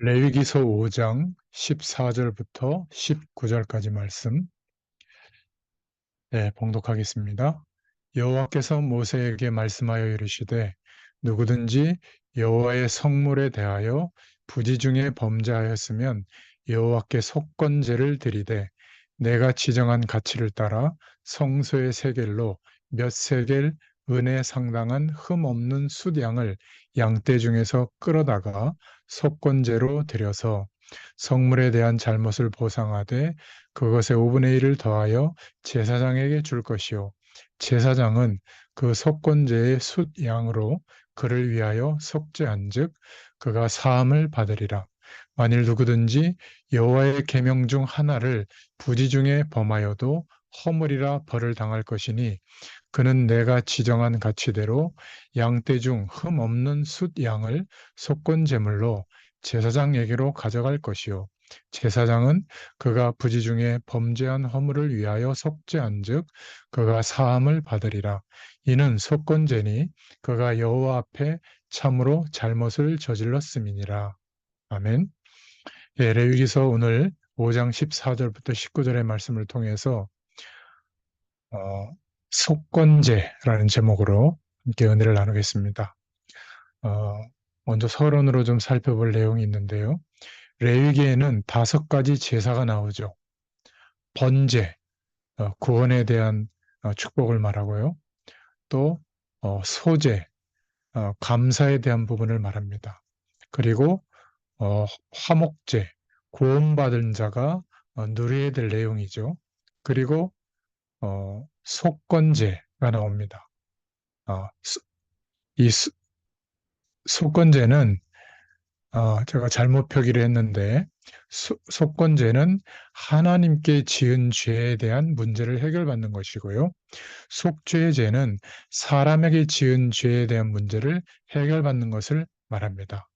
레위기서 5장 14절부터 19절까지 말씀, 봉독하겠습니다. 여호와께서 모세에게 말씀하여 이르시되 누구든지 여호와의 성물에 대하여 부지 중에 범죄하였으면 여호와께 속건제를 드리되 내가 지정한 가치를 따라 성소의 세겔로 몇 세겔 은에 상당한 흠 없는 숫양을 양떼 중에서 끌어다가 속건제로 드려서 성물에 대한 잘못을 보상하되 그것의 5분의 1을 더하여 제사장에게 줄 것이요 제사장은 그 속건제의 숫 양으로 그를 위하여 속죄한즉 그가 사함을 받으리라. 만일 누구든지 여호와의 계명 중 하나를 부지 중에 범하여도 허물이라 벌을 당할 것이니 그는 내가 지정한 가치대로 양떼 중 흠 없는 숫 양을 속건 제물로 제사장에게로 가져갈 것이요 제사장은 그가 부지 중에 범죄한 허물을 위하여 속죄한즉 그가 사함을 받으리라. 이는 속건제니 그가 여호와 앞에 참으로 잘못을 저질렀음이니라. 아멘. 레위기서 오늘 5장 14절부터 19절의 말씀을 통해서 어, 속건제라는 제목으로 함께 은혜를 나누겠습니다. 어, 먼저 서론으로 좀 살펴볼 내용이 있는데요. 레위기에는 5가지 제사가 나오죠. 번제, 구원에 대한 축복을 말하고요. 또 소제, 감사에 대한 부분을 말합니다. 그리고 화목제, 구원받은 자가 누려야 될 내용이죠. 그리고 속건제가 나옵니다. 어, 이 속건제는 제가 잘못 표기를 했는데 속건제는 하나님께 지은 죄에 대한 문제를 해결받는 것이고요. 속죄제는 사람에게 지은 죄에 대한 문제를 해결받는 것을 말합니다.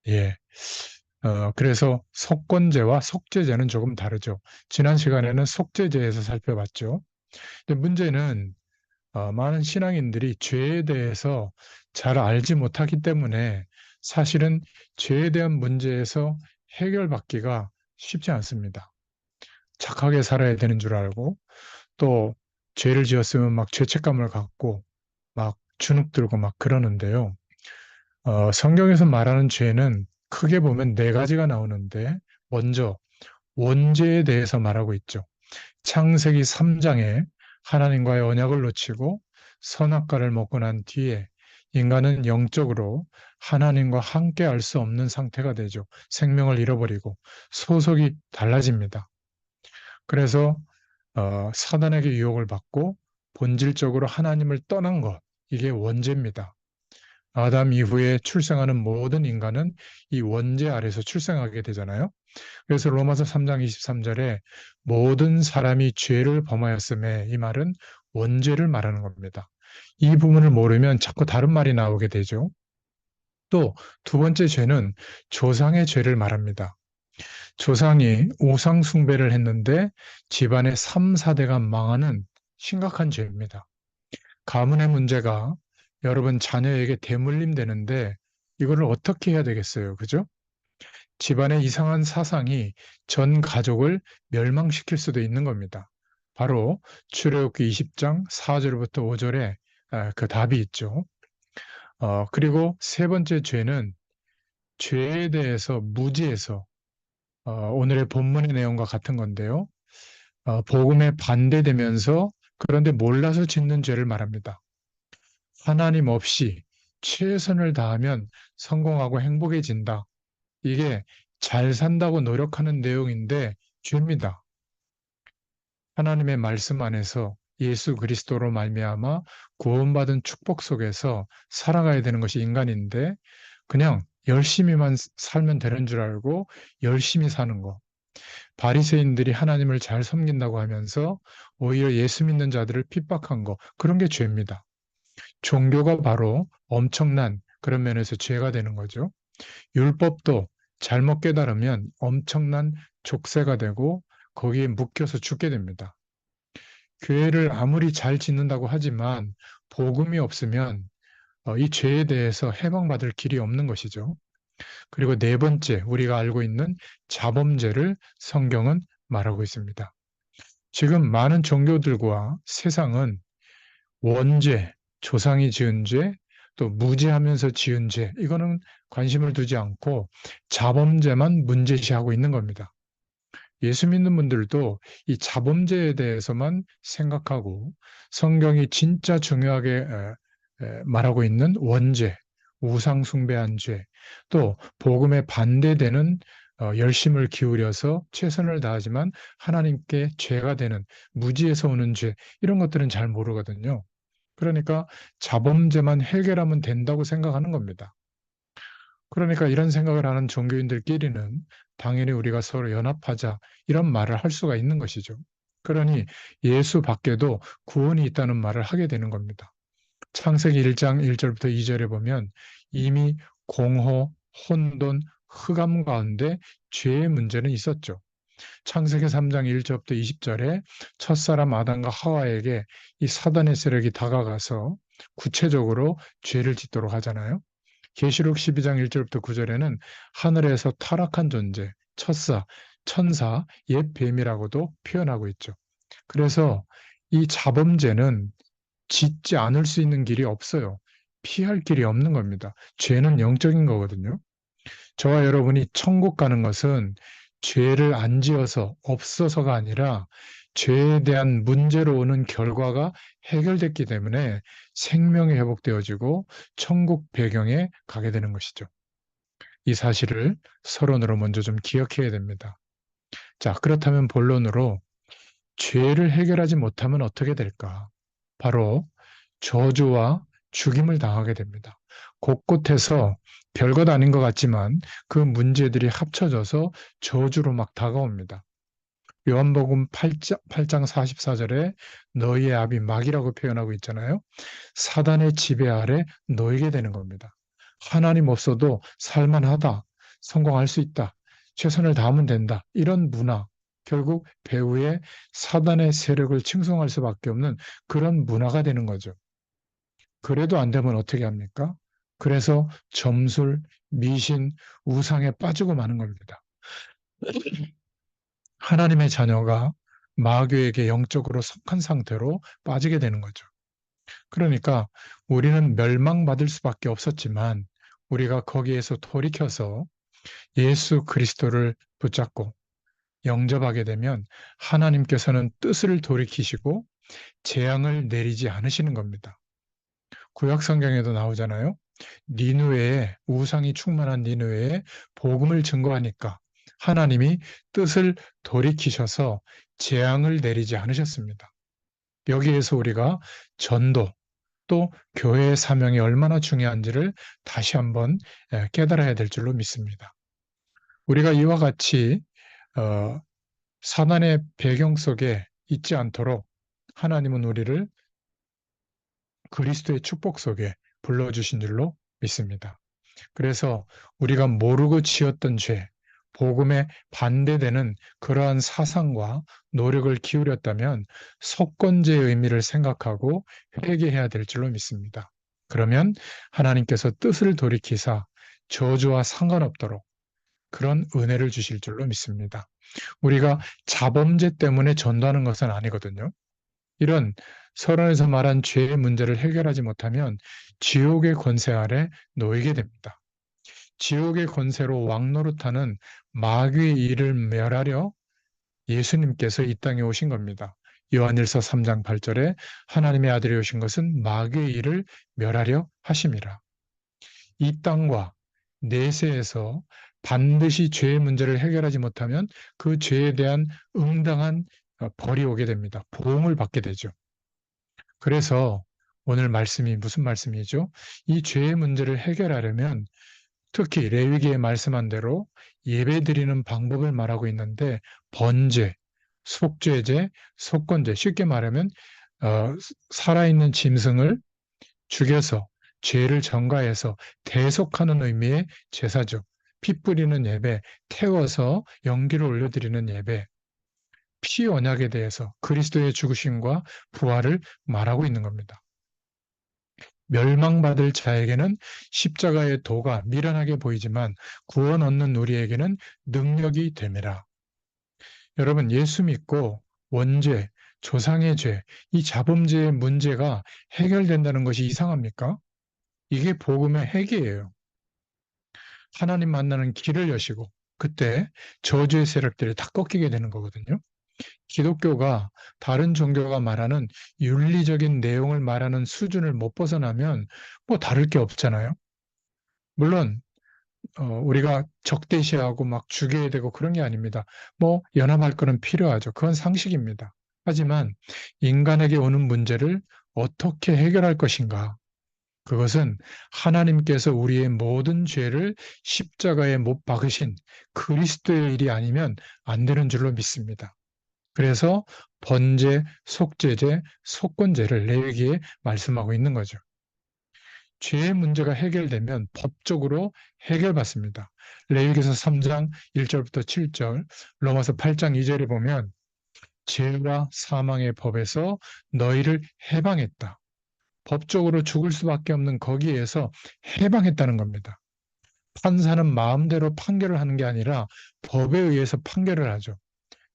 예. 그래서 속건제와 속죄제는 조금 다르죠. 지난 시간에는 속죄제에서 살펴봤죠. 근데 문제는 많은 신앙인들이 죄에 대해서 잘 알지 못하기 때문에 사실은 죄에 대한 문제에서 해결받기가 쉽지 않습니다. 착하게 살아야 되는 줄 알고 또 죄를 지었으면 막 죄책감을 갖고 막 주눅들고 막 그러는데요. 성경에서 말하는 죄는 크게 보면 4가지가 나오는데 먼저 원죄에 대해서 말하고 있죠. 창세기 3장에 하나님과의 언약을 놓치고 선악과를 먹고 난 뒤에 인간은 영적으로 하나님과 함께 할 수 없는 상태가 되죠. 생명을 잃어버리고 소속이 달라집니다. 그래서 사단에게 유혹을 받고 본질적으로 하나님을 떠난 것, 이게 원죄입니다. 아담 이후에 출생하는 모든 인간은 이 원죄 아래서 출생하게 되잖아요. 그래서 로마서 3장 23절에 모든 사람이 죄를 범하였음에 이 말은 원죄를 말하는 겁니다. 이 부분을 모르면 자꾸 다른 말이 나오게 되죠. 또 두 번째 죄는 조상의 죄를 말합니다. 조상이 우상 숭배를 했는데 집안의 3, 4대가 망하는 심각한 죄입니다. 가문의 문제가 여러분 자녀에게 대물림 되는데 이거를 어떻게 해야 되겠어요? 그죠? 집안의 이상한 사상이 전 가족을 멸망시킬 수도 있는 겁니다. 바로 출애굽기 20장 4절부터 5절에 그 답이 있죠. 그리고 세 번째 죄는 죄에 대해서 무지해서 오늘의 본문의 내용과 같은 건데요. 복음에 반대되면서 그런데 몰라서 짓는 죄를 말합니다. 하나님 없이 최선을 다하면 성공하고 행복해진다. 이게 잘 산다고 노력하는 내용인데 죄입니다. 하나님의 말씀 안에서 예수 그리스도로 말미암아 구원받은 축복 속에서 살아가야 되는 것이 인간인데 그냥 열심히만 살면 되는 줄 알고 열심히 사는 거. 바리새인들이 하나님을 잘 섬긴다고 하면서 오히려 예수 믿는 자들을 핍박한 거. 그런 게 죄입니다. 종교가 바로 엄청난 그런 면에서 죄가 되는 거죠. 율법도 잘못 깨달으면 엄청난 족쇄가 되고 거기에 묶여서 죽게 됩니다. 교회를 아무리 잘 짓는다고 하지만 복음이 없으면 이 죄에 대해서 해방받을 길이 없는 것이죠. 그리고 네 번째, 우리가 알고 있는 자범죄를 성경은 말하고 있습니다. 지금 많은 종교들과 세상은 원죄, 조상이 지은 죄, 또 무죄하면서 지은 죄, 이거는 관심을 두지 않고 자범죄만 문제시하고 있는 겁니다. 예수 믿는 분들도 이 자범죄에 대해서만 생각하고 성경이 진짜 중요하게 말하고 있는 원죄, 우상 숭배한 죄, 또 복음에 반대되는 열심을 기울여서 최선을 다하지만 하나님께 죄가 되는 무지에서 오는 죄, 이런 것들은 잘 모르거든요. 그러니까 자범죄만 해결하면 된다고 생각하는 겁니다. 그러니까 이런 생각을 하는 종교인들끼리는 당연히 우리가 서로 연합하자 이런 말을 할 수가 있는 것이죠. 그러니 예수 밖에도 구원이 있다는 말을 하게 되는 겁니다. 창세기 1장 1절부터 2절에 보면 이미 공허, 혼돈, 흑암 가운데 죄의 문제는 있었죠. 창세기 3장 1절부터 20절에 첫사람 아담과 하와에게 이 사단의 세력이 다가가서 구체적으로 죄를 짓도록 하잖아요. 계시록 12장 1절부터 9절에는 하늘에서 타락한 존재, 첫사, 천사, 옛 뱀이라고도 표현하고 있죠. 그래서 이 자범죄는 짓지 않을 수 있는 길이 없어요. 피할 길이 없는 겁니다. 죄는 영적인 거거든요. 저와 여러분이 천국 가는 것은 죄를 안 지어서 없어서가 아니라 죄에 대한 문제로 오는 결과가 해결됐기 때문에 생명이 회복되어지고 천국 배경에 가게 되는 것이죠. 이 사실을 서론으로 먼저 좀 기억해야 됩니다. 자, 그렇다면 본론으로 죄를 해결하지 못하면 어떻게 될까? 바로 저주와 죽임을 당하게 됩니다. 곳곳에서 별것 아닌 것 같지만 그 문제들이 합쳐져서 저주로 막 다가옵니다. 요한복음 8장 44절에 너희의 압이 막이라고 표현하고 있잖아요. 사단의 지배 아래 놓이게 되는 겁니다. 하나님 없어도 살만하다, 성공할 수 있다, 최선을 다하면 된다, 이런 문화, 결국 배후에 사단의 세력을 칭송할 수밖에 없는 그런 문화가 되는 거죠. 그래도 안 되면 어떻게 합니까? 그래서 점술, 미신, 우상에 빠지고 마는 겁니다. 하나님의 자녀가 마귀에게 영적으로 속한 상태로 빠지게 되는 거죠. 그러니까 우리는 멸망받을 수밖에 없었지만 우리가 거기에서 돌이켜서 예수 그리스도를 붙잡고 영접하게 되면 하나님께서는 뜻을 돌이키시고 재앙을 내리지 않으시는 겁니다. 구약 성경에도 나오잖아요. 니누에 우상이 충만한 니누에 복음을 증거하니까 하나님이 뜻을 돌이키셔서 재앙을 내리지 않으셨습니다. 여기에서 우리가 전도 또 교회의 사명이 얼마나 중요한지를 다시 한번 깨달아야 될 줄로 믿습니다. 우리가 이와 같이 어, 사단의 배경 속에 있지 않도록 하나님은 우리를 그리스도의 축복 속에 불러주신 줄로 믿습니다. 그래서 우리가 모르고 지었던 죄, 복음에 반대되는 그러한 사상과 노력을 기울였다면 속건제의 의미를 생각하고 회개해야 될 줄로 믿습니다. 그러면 하나님께서 뜻을 돌이키사 저주와 상관없도록 그런 은혜를 주실 줄로 믿습니다. 우리가 자범죄 때문에 전도하는 것은 아니거든요. 이런 서론에서 말한 죄의 문제를 해결하지 못하면 지옥의 권세 아래 놓이게 됩니다. 지옥의 권세로 왕노릇하는 마귀의 일을 멸하려 예수님께서 이 땅에 오신 겁니다. 요한일서 3장 8절에 하나님의 아들이 오신 것은 마귀의 일을 멸하려 하심이라. 이 땅과 내세에서 반드시 죄의 문제를 해결하지 못하면 그 죄에 대한 응당한 벌이 오게 됩니다. 보응을 받게 되죠. 그래서 오늘 말씀이 무슨 말씀이죠? 이 죄의 문제를 해결하려면 특히 레위기에 말씀한 대로 예배드리는 방법을 말하고 있는데 번제, 속죄제, 속건제, 쉽게 말하면 살아있는 짐승을 죽여서 죄를 전가해서 대속하는 의미의 제사죠. 피 뿌리는 예배, 태워서 연기를 올려드리는 예배, 피 언약에 대해서 그리스도의 죽으심과 부활을 말하고 있는 겁니다. 멸망받을 자에게는 십자가의 도가 미련하게 보이지만 구원 얻는 우리에게는 능력이 됨이라. 여러분, 예수 믿고 원죄, 조상의 죄, 이 자범죄의 문제가 해결된다는 것이 이상합니까? 이게 복음의 핵이에요. 하나님 만나는 길을 여시고 그때 저주의 세력들이 다 꺾이게 되는 거거든요. 기독교가 다른 종교가 말하는 윤리적인 내용을 말하는 수준을 못 벗어나면 뭐 다를 게 없잖아요. 물론 우리가 적대시하고 막 죽여야 되고 그런 게 아닙니다. 뭐 연합할 거는 필요하죠. 그건 상식입니다. 하지만 인간에게 오는 문제를 어떻게 해결할 것인가? 그것은 하나님께서 우리의 모든 죄를 십자가에 못 박으신 그리스도의 일이 아니면 안 되는 줄로 믿습니다. 그래서 번제, 속죄제, 속건제를 레위기에 말씀하고 있는 거죠. 죄의 문제가 해결되면 법적으로 해결받습니다. 레위기서 3장 1절부터 7절, 로마서 8장 2절에 보면 죄와 사망의 법에서 너희를 해방했다. 법적으로 죽을 수밖에 없는 거기에서 해방했다는 겁니다. 판사는 마음대로 판결을 하는 게 아니라 법에 의해서 판결을 하죠.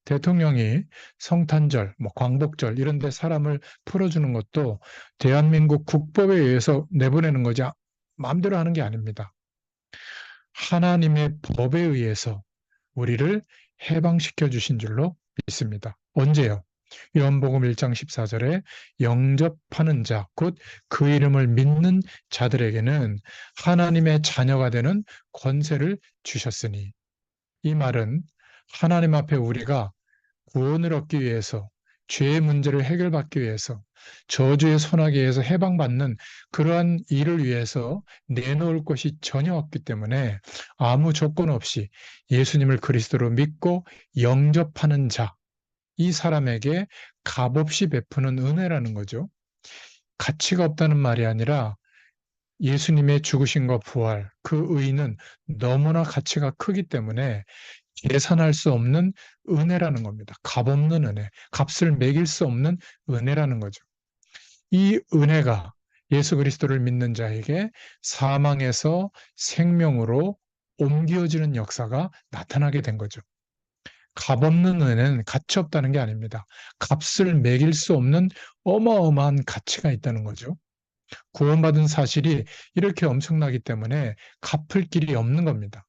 대통령이 성탄절, 뭐 광복절 이런 데 사람을 풀어주는 것도 대한민국 국법에 의해서 내보내는 거지 마음대로 하는 게 아닙니다. 하나님의 법에 의해서 우리를 해방시켜 주신 줄로 믿습니다. 언제요? 요한복음 1장 14절에 영접하는 자, 곧 그 이름을 믿는 자들에게는 하나님의 자녀가 되는 권세를 주셨으니, 이 말은 하나님 앞에 우리가 구원을 얻기 위해서, 죄의 문제를 해결받기 위해서, 저주의 소나기에서 해방받는 그러한 일을 위해서 내놓을 것이 전혀 없기 때문에 아무 조건 없이 예수님을 그리스도로 믿고 영접하는 자, 이 사람에게 값없이 베푸는 은혜라는 거죠. 가치가 없다는 말이 아니라 예수님의 죽으심과 부활, 그 의의는 너무나 가치가 크기 때문에 계산할 수 없는 은혜라는 겁니다. 값없는 은혜, 값을 매길 수 없는 은혜라는 거죠. 이 은혜가 예수 그리스도를 믿는 자에게 사망에서 생명으로 옮겨지는 역사가 나타나게 된 거죠. 값없는 은혜는 가치 없다는 게 아닙니다. 값을 매길 수 없는 어마어마한 가치가 있다는 거죠. 구원받은 사실이 이렇게 엄청나기 때문에 갚을 길이 없는 겁니다.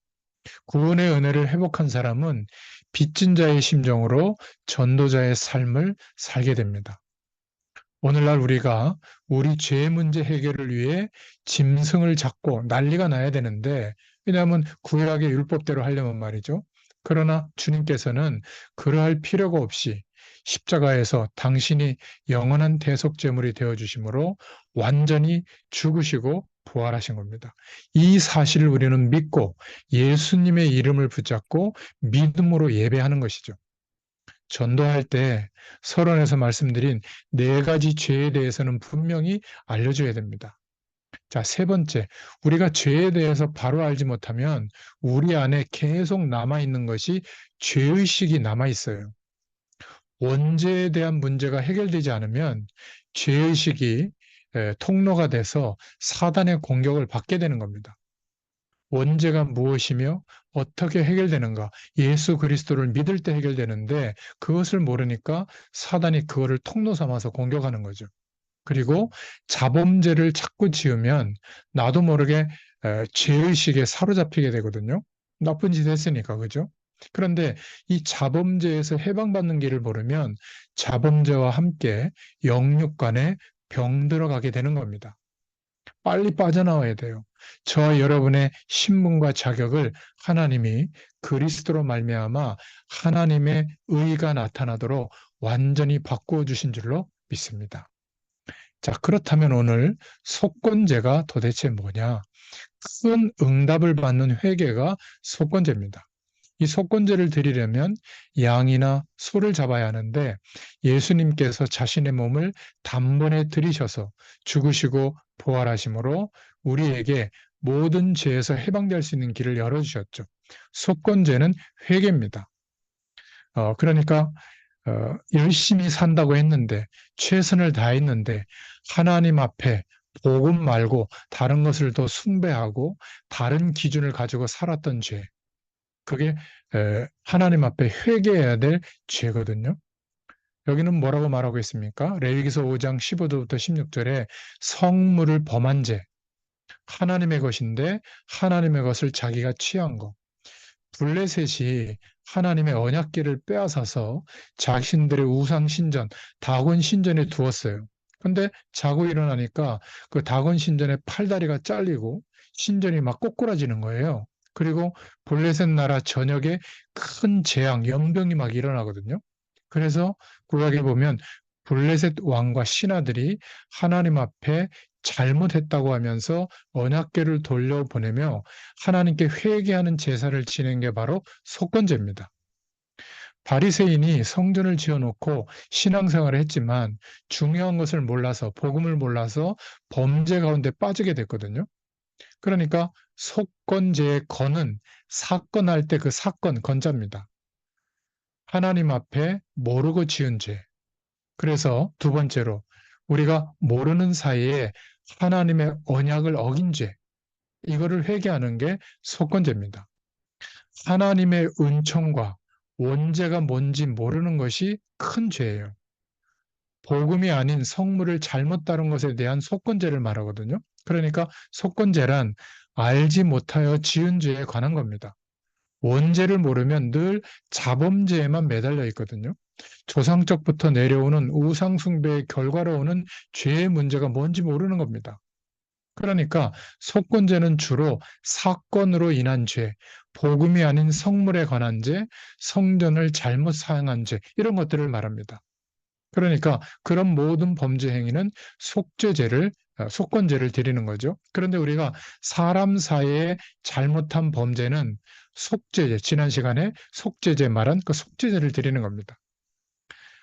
구원의 은혜를 회복한 사람은 빚진 자의 심정으로 전도자의 삶을 살게 됩니다. 오늘날 우리가 우리 죄 문제 해결을 위해 짐승을 잡고 난리가 나야 되는데, 왜냐하면 구약의 율법대로 하려면 말이죠. 그러나 주님께서는 그러할 필요가 없이 십자가에서 당신이 영원한 대속제물이 되어주심으로 완전히 죽으시고 부활하신 겁니다. 이 사실을 우리는 믿고 예수님의 이름을 붙잡고 믿음으로 예배하는 것이죠. 전도할 때 서론에서 말씀드린 네 가지 죄에 대해서는 분명히 알려줘야 됩니다. 자, 세 번째, 우리가 죄에 대해서 바로 알지 못하면 우리 안에 계속 남아있는 것이 죄의식이 남아있어요. 원죄에 대한 문제가 해결되지 않으면 죄의식이 통로가 돼서 사단의 공격을 받게 되는 겁니다. 원죄가 무엇이며 어떻게 해결되는가? 예수 그리스도를 믿을 때 해결되는데 그것을 모르니까 사단이 그거를 통로 삼아서 공격하는 거죠. 그리고 자범죄를 자꾸 지으면 나도 모르게 죄의식에 사로잡히게 되거든요. 나쁜 짓 했으니까, 그죠? 그런데 이 자범죄에서 해방받는 길을 모르면 자범죄와 함께 영육간에 병 들어가게 되는 겁니다. 빨리 빠져나와야 돼요. 저와 여러분의 신분과 자격을 하나님이 그리스도로 말미암아 하나님의 의가 나타나도록 완전히 바꾸어 주신 줄로 믿습니다. 자, 그렇다면 오늘 속건제가 도대체 뭐냐? 큰 응답을 받는 회개가 속건제입니다. 이 속건제를 드리려면 양이나 소를 잡아야 하는데 예수님께서 자신의 몸을 단번에 들이셔서 죽으시고 부활하심으로 우리에게 모든 죄에서 해방될 수 있는 길을 열어주셨죠. 속건제는 회개입니다. 그러니까 열심히 산다고 했는데 최선을 다했는데 하나님 앞에 복음 말고 다른 것을 더 숭배하고 다른 기준을 가지고 살았던 죄. 그게 하나님 앞에 회개해야 될 죄거든요. 여기는 뭐라고 말하고 있습니까? 레위기서 5장 15절부터 16절에 성물을 범한 죄, 하나님의 것인데 하나님의 것을 자기가 취한 것. 블레셋이 하나님의 언약궤를 빼앗아서 자신들의 우상 신전, 다곤 신전에 두었어요. 근데 자고 일어나니까 그 다곤 신전의 팔다리가 잘리고 신전이 막 꼬꾸라지는 거예요. 그리고 블레셋 나라 전역에 큰 재앙, 연병이 막 일어나거든요. 그래서 구약에 보면 블레셋 왕과 신하들이 하나님 앞에 잘못했다고 하면서 언약궤를 돌려보내며 하나님께 회개하는 제사를 지낸 게 바로 속건제입니다. 바리새인이 성전을 지어놓고 신앙생활을 했지만 중요한 것을 몰라서 복음을 몰라서 범죄 가운데 빠지게 됐거든요. 그러니까 속건제의 건은 사건할 때 그 사건 건자입니다. 하나님 앞에 모르고 지은 죄. 그래서 두 번째로 우리가 모르는 사이에 하나님의 언약을 어긴 죄. 이거를 회개하는 게 속건제입니다. 하나님의 은총과 원죄가 뭔지 모르는 것이 큰 죄예요. 복음이 아닌 성물을 잘못 다룬 것에 대한 속건제를 말하거든요. 그러니까 속건제란 알지 못하여 지은 죄에 관한 겁니다. 원죄를 모르면 늘 자범죄에만 매달려 있거든요. 조상적부터 내려오는 우상숭배의 결과로 오는 죄의 문제가 뭔지 모르는 겁니다. 그러니까 속건제는 주로 사건으로 인한 죄, 복음이 아닌 성물에 관한 죄, 성전을 잘못 사용한 죄, 이런 것들을 말합니다. 그러니까 그런 모든 범죄 행위는 속건제를 드리는 거죠. 그런데 우리가 사람 사이에 잘못한 범죄는 속죄제, 지난 시간에 속죄제 말한 그 속죄제를 드리는 겁니다.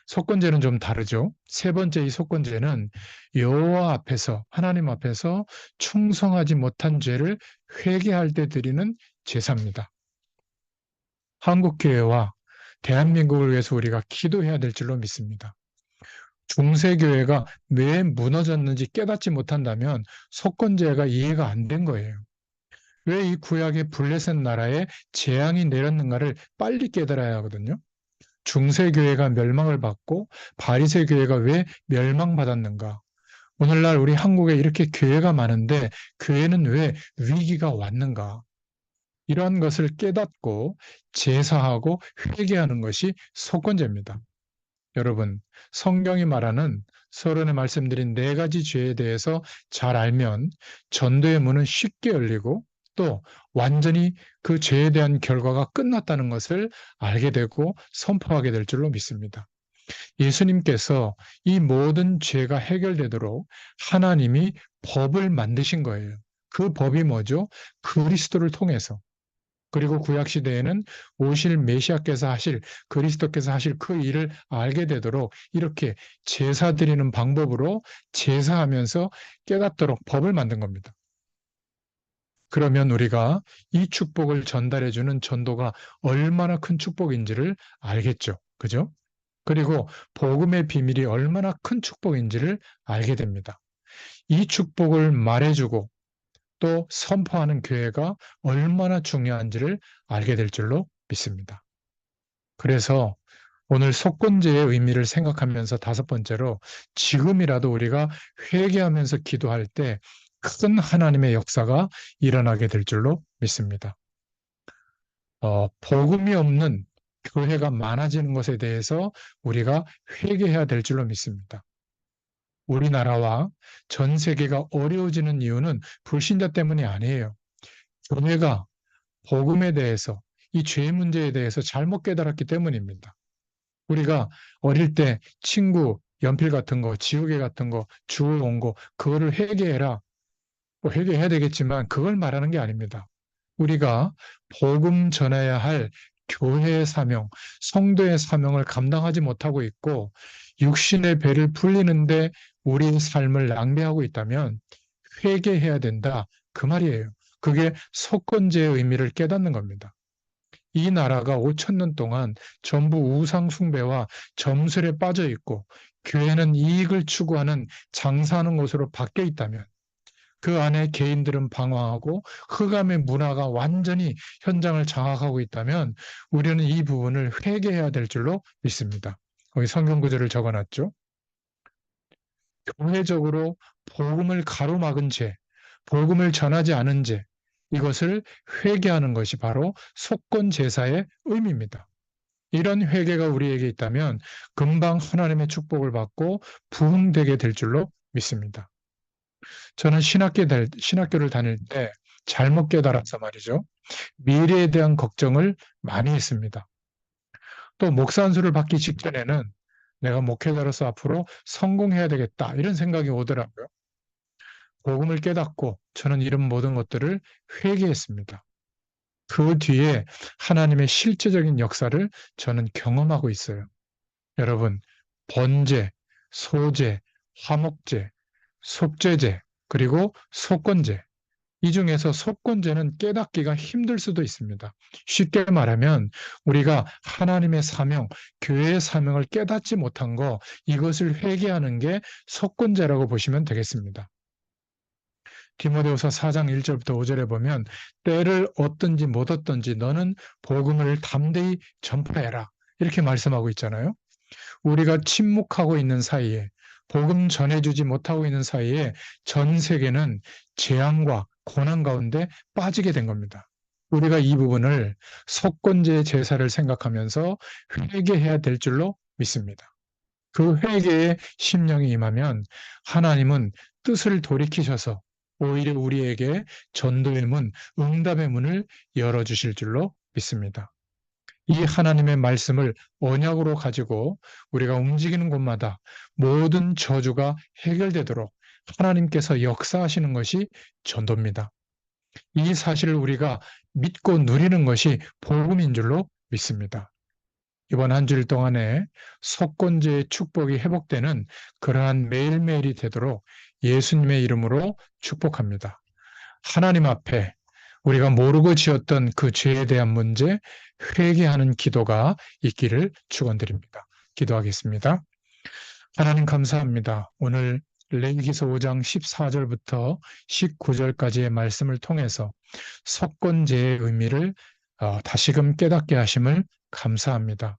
속건제는 좀 다르죠. 세 번째 이 속건제는 여호와 앞에서 하나님 앞에서 충성하지 못한 죄를 회개할 때 드리는 제사입니다. 한국교회와 대한민국을 위해서 우리가 기도해야 될 줄로 믿습니다. 중세교회가 왜 무너졌는지 깨닫지 못한다면 속건제가 이해가 안 된 거예요. 왜 이 구약의 블레셋 나라에 재앙이 내렸는가를 빨리 깨달아야 하거든요. 중세교회가 멸망을 받고 바리새 교회가 왜 멸망받았는가? 오늘날 우리 한국에 이렇게 교회가 많은데 교회는 왜 위기가 왔는가? 이러한 것을 깨닫고 제사하고 회개하는 것이 속건제입니다. 여러분, 성경이 말하는 서론에 말씀드린 네 가지 죄에 대해서 잘 알면 전도의 문은 쉽게 열리고 또 완전히 그 죄에 대한 결과가 끝났다는 것을 알게 되고 선포하게 될 줄로 믿습니다. 예수님께서 이 모든 죄가 해결되도록 하나님이 법을 만드신 거예요. 그 법이 뭐죠? 그리스도를 통해서. 그리고 구약 시대에는 오실 메시아께서 하실 그리스도께서 하실 그 일을 알게 되도록 이렇게 제사 드리는 방법으로 제사하면서 깨닫도록 법을 만든 겁니다. 그러면 우리가 이 축복을 전달해 주는 전도가 얼마나 큰 축복인지를 알겠죠. 그죠? 그리고 복음의 비밀이 얼마나 큰 축복인지를 알게 됩니다. 이 축복을 말해주고 또 선포하는 교회가 얼마나 중요한지를 알게 될 줄로 믿습니다. 그래서 오늘 속건제의 의미를 생각하면서 다섯 번째로 지금이라도 우리가 회개하면서 기도할 때 큰 하나님의 역사가 일어나게 될 줄로 믿습니다. 복음이 없는 교회가 많아지는 것에 대해서 우리가 회개해야 될 줄로 믿습니다. 우리나라와 전 세계가 어려워지는 이유는 불신자 때문이 아니에요. 교회가 복음에 대해서 이 죄 문제에 대해서 잘못 깨달았기 때문입니다. 우리가 어릴 때 친구 연필 같은 거, 지우개 같은 거 주워 온 거, 그거를 회개해라. 뭐 회개해야 되겠지만 그걸 말하는 게 아닙니다. 우리가 복음 전해야 할 교회의 사명, 성도의 사명을 감당하지 못하고 있고 육신의 배를 불리는데 우리의 삶을 낭비하고 있다면 회개해야 된다. 그 말이에요. 그게 속건제의 의미를 깨닫는 겁니다. 이 나라가 5천 년 동안 전부 우상 숭배와 점술에 빠져 있고 교회는 이익을 추구하는 장사하는 곳으로 바뀌어 있다면 그 안에 개인들은 방황하고 흑암의 문화가 완전히 현장을 장악하고 있다면 우리는 이 부분을 회개해야 될 줄로 믿습니다. 거기 성경 구절을 적어놨죠. 교회적으로 복음을 가로막은 죄, 복음을 전하지 않은 죄, 이것을 회개하는 것이 바로 속건 제사의 의미입니다. 이런 회개가 우리에게 있다면 금방 하나님의 축복을 받고 부흥되게 될 줄로 믿습니다. 저는 신학교를 다닐 때 잘못 깨달아서 말이죠. 미래에 대한 걱정을 많이 했습니다. 또 목사 안수를 받기 직전에는 내가 목회자로서 앞으로 성공해야 되겠다 이런 생각이 오더라고요. 복음을 깨닫고 저는 이런 모든 것들을 회개했습니다. 그 뒤에 하나님의 실제적인 역사를 저는 경험하고 있어요. 여러분, 번제, 소제, 화목제, 속죄제, 그리고 속건제. 이 중에서 속건제는 깨닫기가 힘들 수도 있습니다. 쉽게 말하면 우리가 하나님의 사명, 교회의 사명을 깨닫지 못한 거, 이것을 회개하는 게 속건제라고 보시면 되겠습니다. 디모데후서 4장 1절부터 5절에 보면 때를 얻든지 못 얻든지 너는 복음을 담대히 전파해라. 이렇게 말씀하고 있잖아요. 우리가 침묵하고 있는 사이에 복음 전해주지 못하고 있는 사이에 전 세계는 재앙과 고난 가운데 빠지게 된 겁니다. 우리가 이 부분을 속건제 제사를 생각하면서 회개해야 될 줄로 믿습니다. 그 회개의 심령이 임하면 하나님은 뜻을 돌이키셔서 오히려 우리에게 전도의 문, 응답의 문을 열어주실 줄로 믿습니다. 이 하나님의 말씀을 언약으로 가지고 우리가 움직이는 곳마다 모든 저주가 해결되도록 하나님께서 역사하시는 것이 전도입니다. 이 사실을 우리가 믿고 누리는 것이 복음인 줄로 믿습니다. 이번 한 주일 동안에 속건제의 축복이 회복되는 그러한 매일매일이 되도록 예수님의 이름으로 축복합니다. 하나님 앞에 우리가 모르고 지었던 그 죄에 대한 문제 회개하는 기도가 있기를 축원드립니다. 기도하겠습니다. 하나님 감사합니다. 오늘 레위기서 5장 14절부터 19절까지의 말씀을 통해서 속건제의 의미를 다시금 깨닫게 하심을 감사합니다.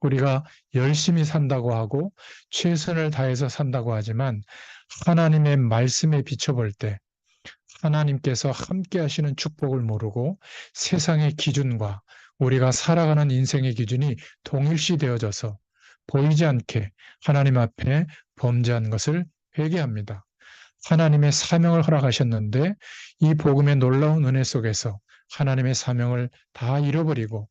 우리가 열심히 산다고 하고 최선을 다해서 산다고 하지만 하나님의 말씀에 비춰볼 때 하나님께서 함께 하시는 축복을 모르고 세상의 기준과 우리가 살아가는 인생의 기준이 동일시 되어져서 보이지 않게 하나님 앞에 범죄한 것을 회개합니다. 하나님의 사명을 허락하셨는데 이 복음의 놀라운 은혜 속에서 하나님의 사명을 다 잃어버리고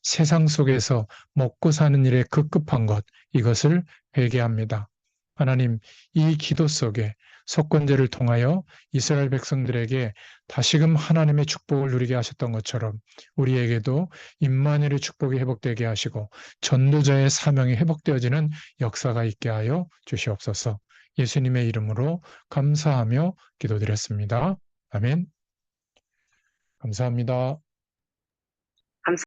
세상 속에서 먹고 사는 일에 급급한 것, 이것을 회개합니다. 하나님, 이 기도 속에 속건제를 통하여 이스라엘 백성들에게 다시금 하나님의 축복을 누리게 하셨던 것처럼 우리에게도 임마누엘의 축복이 회복되게 하시고 전도자의 사명이 회복되어지는 역사가 있게 하여 주시옵소서. 예수님의 이름으로 감사하며 기도드렸습니다. 아멘. 감사합니다.